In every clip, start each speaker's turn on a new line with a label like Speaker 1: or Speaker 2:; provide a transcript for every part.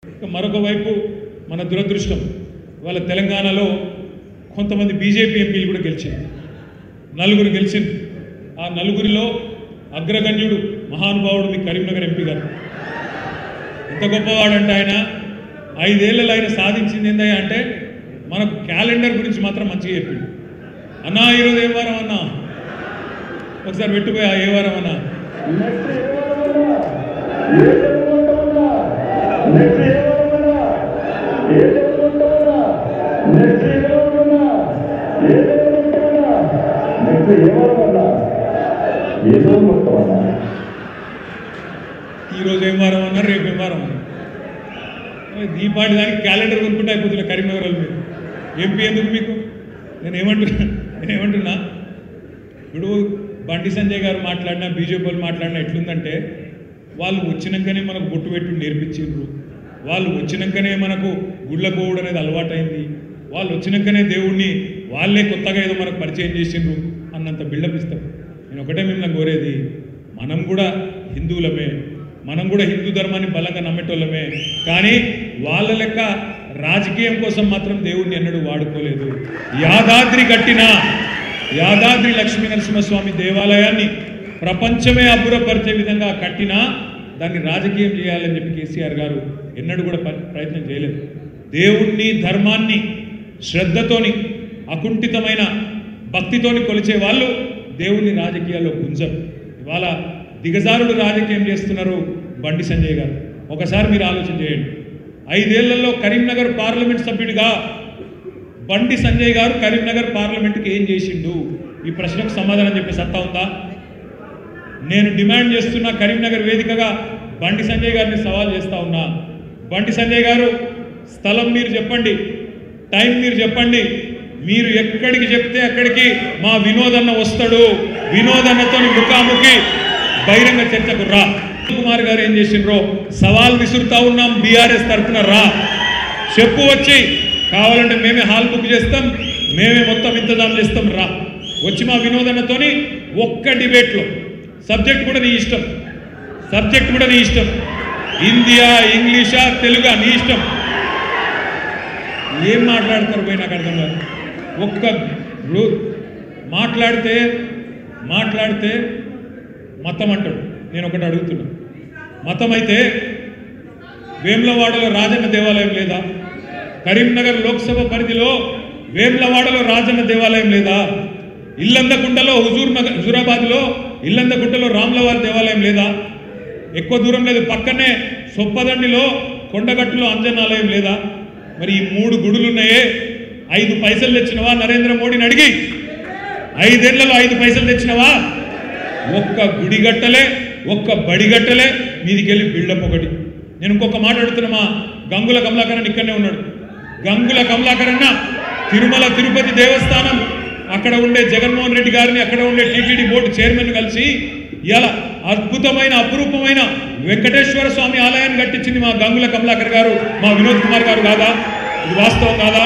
Speaker 1: మరొక వైపు మన దురదృష్టం వాళ్ళ తెలంగాణలో కొంతమంది బీజేపీ ఎంపీలు కూడా గెలిచింది, నలుగురు గెలిచింది. ఆ నలుగురిలో అగ్రగణ్యుడు మహానుభావుడు మీ కరీంనగర్ ఎంపీ గారు. ఎంత గొప్పవాడంటే ఆయన 5 ఏళ్లలో ఆయన సాధించింది ఏందయ్యా అంటే మనకు క్యాలెండర్ గురించి మాత్రం మంచిగా చెప్పిండు. అన్నా ఈరోజు ఏ వారం అన్నా, ఒకసారి పెట్టుపోయా ఏ వారం అన్నా, ఈరోజు ఏం వారం అన్నా, రేపు ఏం వారం అన్నా. దీపావళి దానికి క్యాలెండర్ కొనుక్కుంటే అయిపోతున్నా కరీంనగర్ వాళ్ళు. మీరు ఎంపీ ఎందుకు మీకు? నేనేమంటున్నా ఇప్పుడు బండి సంజయ్ గారు మాట్లాడినా బీజేపీ వాళ్ళు మాట్లాడినా ఎట్లుందంటే వాళ్ళు వచ్చినాకనే మనకు బొట్టు పెట్టి నేర్పించిండ్రు, వాళ్ళు వచ్చినాకనే మనకు గుళ్ళ పోవడం అనేది అలవాటైంది, వాళ్ళు వచ్చినాకనే దేవుణ్ణి వాళ్ళే కొత్తగా ఏదో మనకు పరిచయం చేసిండ్రు అన్నంత బిల్డప్ ఇస్తారు. నేను ఒకటే మిమ్మల్ని కోరేది, మనం కూడా హిందువులమే, మనం కూడా హిందూ ధర్మాన్ని బలంగా నమ్మేటోళ్ళమే, కానీ వాళ్ళ లెక్క రాజకీయం కోసం మాత్రం దేవుణ్ణి ఎన్నడూ వాడుకోలేదు. యాదాద్రి లక్ష్మీ నరసింహస్వామి దేవాలయాన్ని ప్రపంచమే అబ్బురపరిచే విధంగా కట్టినా దాన్ని రాజకీయం చేయాలని చెప్పి కేసీఆర్ గారు ఎన్నడూ కూడా ప్రయత్నం చేయలేదు. దేవుణ్ణి ధర్మాన్ని శ్రద్ధతోని అకుంఠితమైన భక్తితోని కొలిచే వాళ్ళు దేవుణ్ణి రాజకీయాల్లో గుంజరు. ఇవాళ దిగజారుడు రాజకీయం చేస్తున్నారు బండి సంజయ్ గారు. ఒకసారి మీరు ఆలోచన చేయండి, 5 ఏళ్లలో కరీంనగర్ పార్లమెంట్ సభ్యుడిగా బండి సంజయ్ గారు కరీంనగర్ పార్లమెంట్కి ఏం చేసిండు? ఈ ప్రశ్నకు సమాధానం చెప్పే సత్తా ఉందా? నేను డిమాండ్ చేస్తున్నా, కరీంనగర్ వేదికగా బండి సంజయ్ గారిని సవాల్ చేస్తా ఉన్నా. బండి సంజయ్ గారు, స్థలం మీరు చెప్పండి, టైం మీరు చెప్పండి, మీరు ఎక్కడికి చెప్తే అక్కడికి మా వినోదన్న వస్తాడు, వినోదన్నతో ముఖాముఖి బహిరంగ చర్చకు రా. కుమార్ గారు ఏం చేసిండ్రో సవాల్ విసురుతా ఉన్నాం, బీఆర్ఎస్ తరఫున రా, చెప్పు, వచ్చి కావాలంటే మేమే హాల్ బుక్ చేస్తాం, మేమే మొత్తం ఇంతజాం చేస్తాం, రా, వచ్చి మా వినోదన్నతోని ఒక్క డిబేట్లో, సబ్జెక్ట్ కూడా నీ ఇష్టం, సబ్జెక్ట్ కూడా నీ ఇష్టం, హిందీయా ఇంగ్లీషా తెలుగా నీ ఇష్టం, ఏం మాట్లాడతారు పోయి నాకు అర్థం కాదు. ఒక్క మాట్లాడితే మతం అంటాడు. నేను ఒకటి అడుగుతున్నా, మతం అయితే వేములవాడలో రాజన్న దేవాలయం లేదా? కరీంనగర్ లోక్సభ పరిధిలో వేములవాడలో రాజన్న దేవాలయం లేదా? ఇల్లందకుంటలో హుజూరాబాద్లో ఇల్లందకుంటలో రాములవారి దేవాలయం లేదా? ఎక్కువ దూరం లేదు, పక్కనే సొప్పదండిలో కొండగట్టులో అంజనాలయం లేదా? మరి ఈ 3 గుడులు ఉన్నాయే, 5 పైసలు తెచ్చినవా నరేంద్ర మోడీని అడిగి? 5 ఏళ్లలో 5 పైసలు తెచ్చినవా? ఒక్క గుడి గట్టలే, ఒక్క బడి గట్టలే, మీదికి వెళ్ళి బిల్డప్ ఒకటి. నేను ఇంకొక మాట అడుగుతున్నా, మా గంగుల కమలాకరన్ ఇక్కడనే ఉన్నాడు. గంగుల కమలాకరన్న తిరుమల తిరుపతి దేవస్థానం అక్కడ ఉండే జగన్మోహన్ రెడ్డి గారిని, అక్కడ ఉండే టీటీడీ బోర్డు చైర్మన్ కలిసి ఇలా అద్భుతమైన అపురూపమైన వెంకటేశ్వర స్వామి ఆలయాన్ని కట్టించింది మా గంగుల కమలాకర్ గారు, మా వినోద్ కుమార్ గారు కాదా? ఇది వాస్తవం కాదా?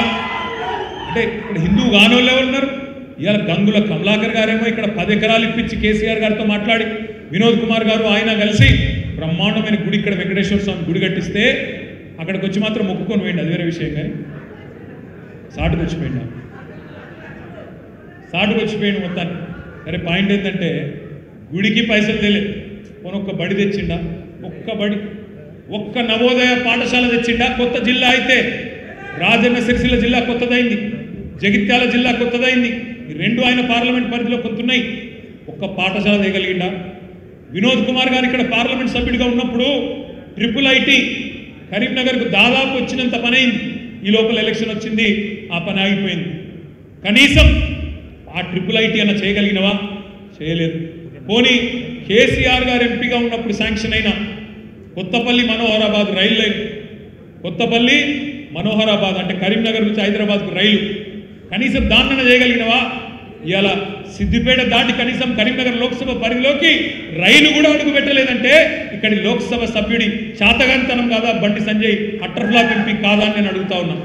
Speaker 1: అంటే ఇక్కడ హిందూ గానోళ్ళు ఎవరు ఉన్నారు? ఇవాళ గంగుల కమలాకర్ గారేమో ఇక్కడ 10 ఎకరాలు ఇప్పించి కేసీఆర్ గారితో మాట్లాడి వినోద్ కుమార్ గారు ఆయన కలిసి బ్రహ్మాండమైన గుడి ఇక్కడ వెంకటేశ్వర స్వామి గుడి కట్టిస్తే అక్కడికి వచ్చి మాత్రం మొక్కుకొని పోయింది, అది వేరే విషయం. కానీ సాటుకు వచ్చిపోయిండు మొత్తాన్ని. సరే, పాయింట్ ఏంటంటే గుడికి పైసలు తెలియదు, ఒక్క బడి తెచ్చిండా? ఒక్క నవోదయ పాఠశాల తెచ్చిండా? కొత్త జిల్లా అయితే రాజన్న సిరిసిల్ల జిల్లా కొత్తదైంది, జగిత్యాల జిల్లా కొత్తదైంది, ఈ 2 ఆయన పార్లమెంట్ పరిధిలో కొంతున్నాయి. ఒక్క పాఠశాల తేగలిగిండా? వినోద్ కుమార్ గారు ఇక్కడ పార్లమెంట్ సభ్యుడిగా ఉన్నప్పుడు IIIT కరీంనగర్కు దాదాపు వచ్చినంత పని అయింది. ఈ లోపల ఎలక్షన్ వచ్చింది, ఆ పని ఆగిపోయింది. కనీసం ఆ IIIT అన్న చేయగలిగినవా? చేయలేదు. పోనీ కేసీఆర్ గారు ఎంపీగా ఉన్నప్పుడు శాంక్షన్ అయిన కొత్తపల్లి మనోహరాబాద్ రైలు లైన్, కొత్తపల్లి మనోహరాబాద్ అంటే కరీంనగర్ నుంచి హైదరాబాద్కు రైలు, కనీసం దాన్నైనా చేయగలిగినవా? ఇవాళ సిద్దిపేట దాటి కనీసం కరీంనగర్ లోక్సభ పరిధిలోకి రైలు కూడా అడుగు పెట్టలేదంటే ఇక్కడి లోక్సభ సభ్యుడి చాతగాంతనం కాదా? బండి సంజయ్ అట్టర్ఫ్లాప్ ఎంపీ కాదా అని నేను అడుగుతా ఉన్నా.